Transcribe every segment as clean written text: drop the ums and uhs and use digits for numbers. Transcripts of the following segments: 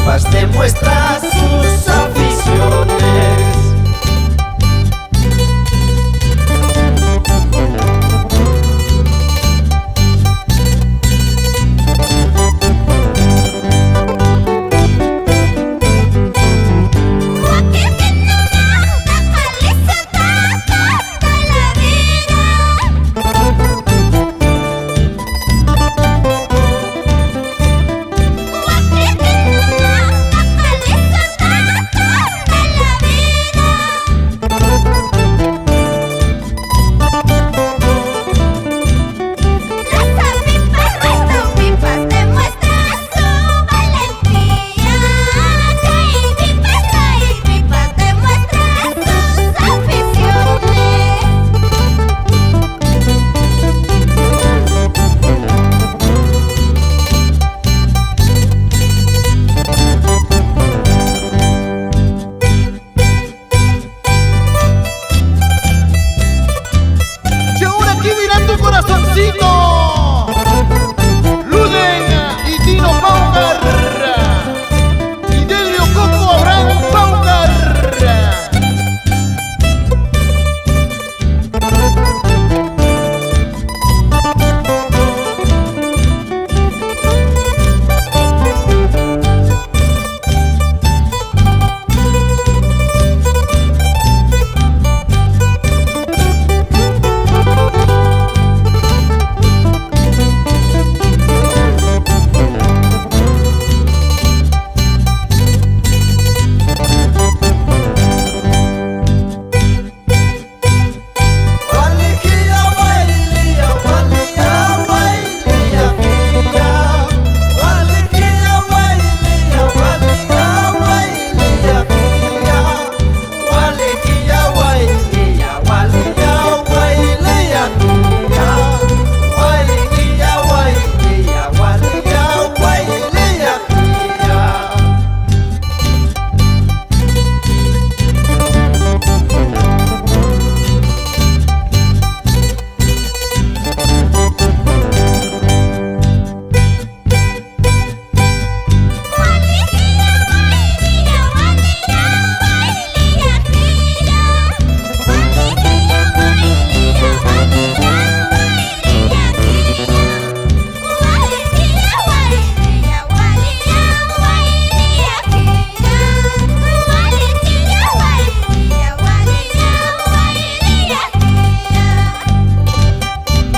pipas demuestra sus aficiones.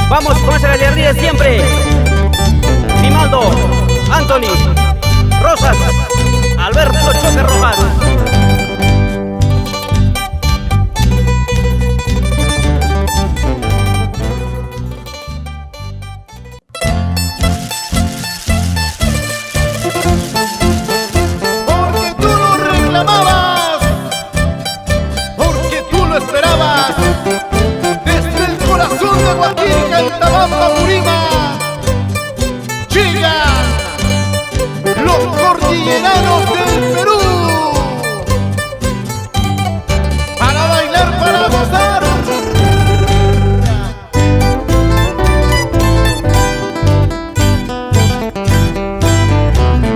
Vamos con esa gallardía siempre. Grimaldo, Anthony, Rosas, Alberto Choque Rojas. Porque tú lo reclamabas, porque tú lo esperabas. Desde el corazón de Joaquín Cantabamba Burima llegan los cordilleranos del Perú para bailar, para gozar.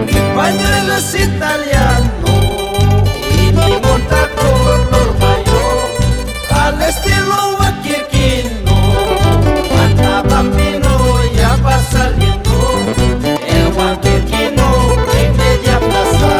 Mi pañuelo es italiano y mi montacolor mayor al estilo guaquiquino. Anda bambino, ya va saliendo el guaquiquino en media plaza.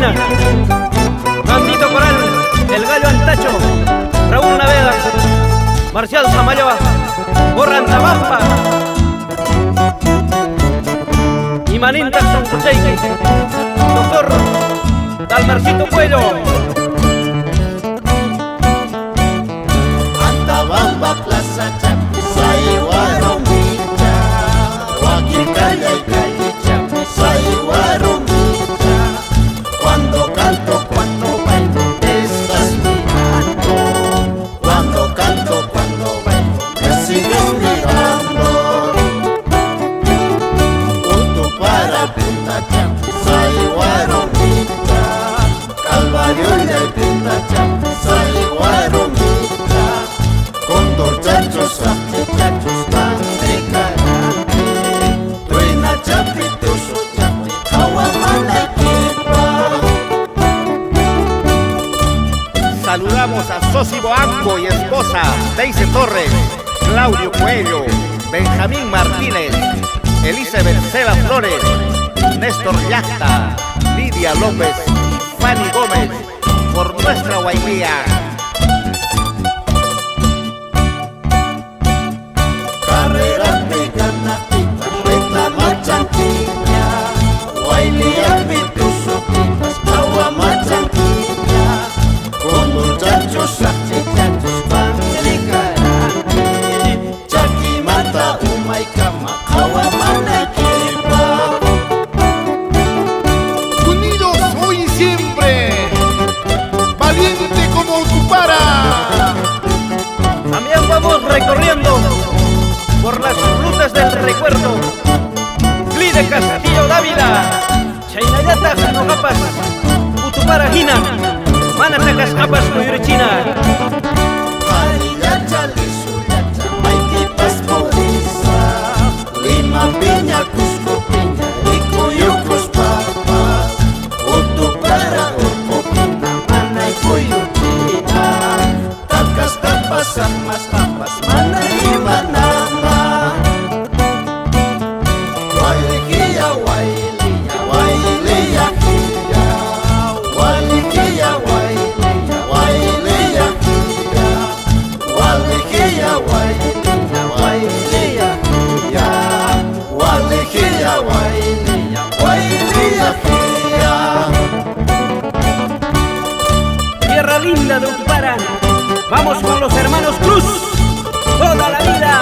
Argentina. Mandito Coral, el Gallo Antacho, Raúl Naveda, Marcial Samayoa, Borra Antabampa y Maninta Soncocheique, doctor Dalmarcito Puello. Antabamba Plaza Chapisay Guaromicha, Huaquicaya y Chapisay Guaromicha. Cuando canto, cuando bailo, te estás mirando. Cuando canto, cuando bailo, me sigues mirando. Punto para Punta Chapisay Guaromicha, Calvario y de Punta Chapisay Guaromicha. Condor chachos, chachos, van de carante. Truena chapituso, chapi, caguamala equipa. Saludamos a Sosibo Ambo y esposa, Daisy Torres, Claudio Coelho, Benjamín Martínez, Elizabeth Seba Flores, Néstor Yacta, Lidia López y Fanny Gómez, por nuestra Guailía. Carrera pegana pipa, reclama chanquilla. Guailía pituso pipas, caguama chanquilla. Con muchachos, chachos, van de carante. Chaki mata, uma y cama, caguamala equipa. Unidos hoy y siempre, valiente como Tupara. También vamos recorriendo por las rutas del recuerdo. Glide Castillo Dávila, Chaynayata Janogapas, Utupara Hina, Manatacas Apas Cuyurichina. Harilla chalisuyacha, Maiquipas Poriza, Lima Piña, Cusco Piña, Ricuyucos Papas, Utupara, Urpopina, Mana y Cuyuchina, Tacas Tapas, Armas Tapas, Mana y Manama. Guailiquilla, Guaililla, Guaililla, Quilla, Guailiquilla, Guaililla, Guaililla, Quilla, Guailiquilla, Guaililla, Guaililla, Quilla, Guailiquilla, Guaililla, Guaililla, Quilla. Tierra linda de Utupara, vamos con los hermanos Cruz, toda la vida.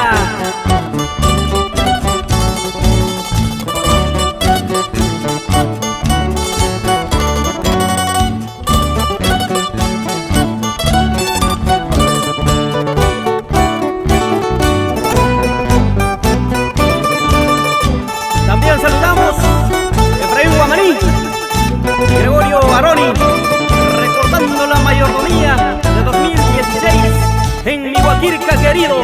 También saludamos a Efraín Guamaní, Gregorio Baroni, recordando la mayordomía de 2016 en mi Huaquirca querido.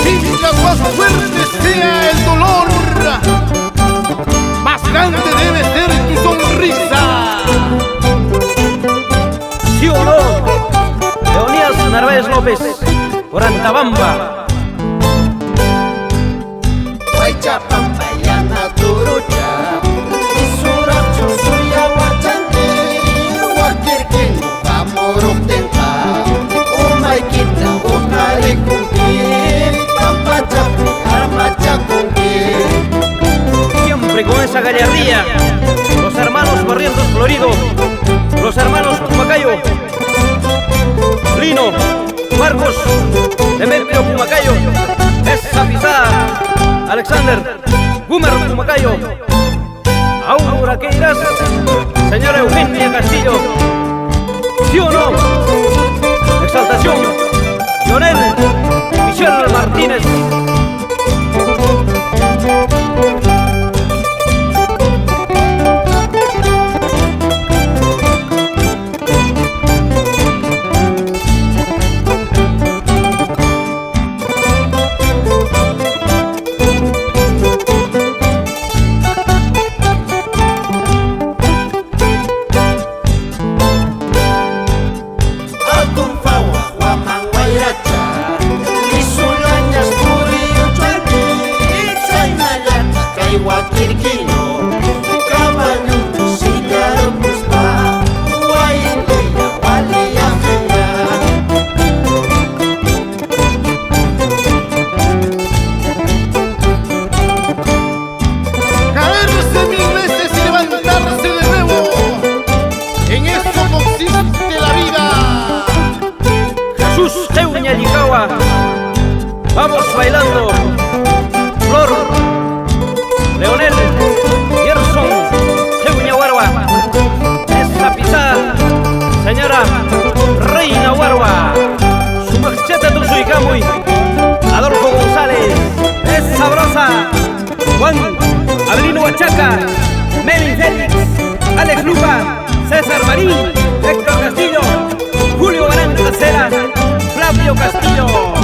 Mientras más fuerte sea el dolor, más grande debe ser tu sonrisa. ¿Sí o no? Leonías Narváez López, por Antabamba. Guaychapampa, Yana Turucha, Isuracho, Suya, Huachanqui, Huaquirquín, Amoroctenca, Umaiquita, Unarecunqui, Campachapi, Armachacunqui. Siempre con esa gallardía, los hermanos Barrientos Florido, los hermanos Pumacayo, Lino, Marcos, Demetrio Pumacayo, esa pisada, Alexander, Gumer Pumacayo, Aura Queiras, señora Eugenia Castillo, ¿sí o no? Exaltación, Lionel, Michelle Martínez. Vargas, Melvin Félix, Alex Lupa, César Marín, Héctor Castillo, Julio Barán Caseras, Flavio Castillo.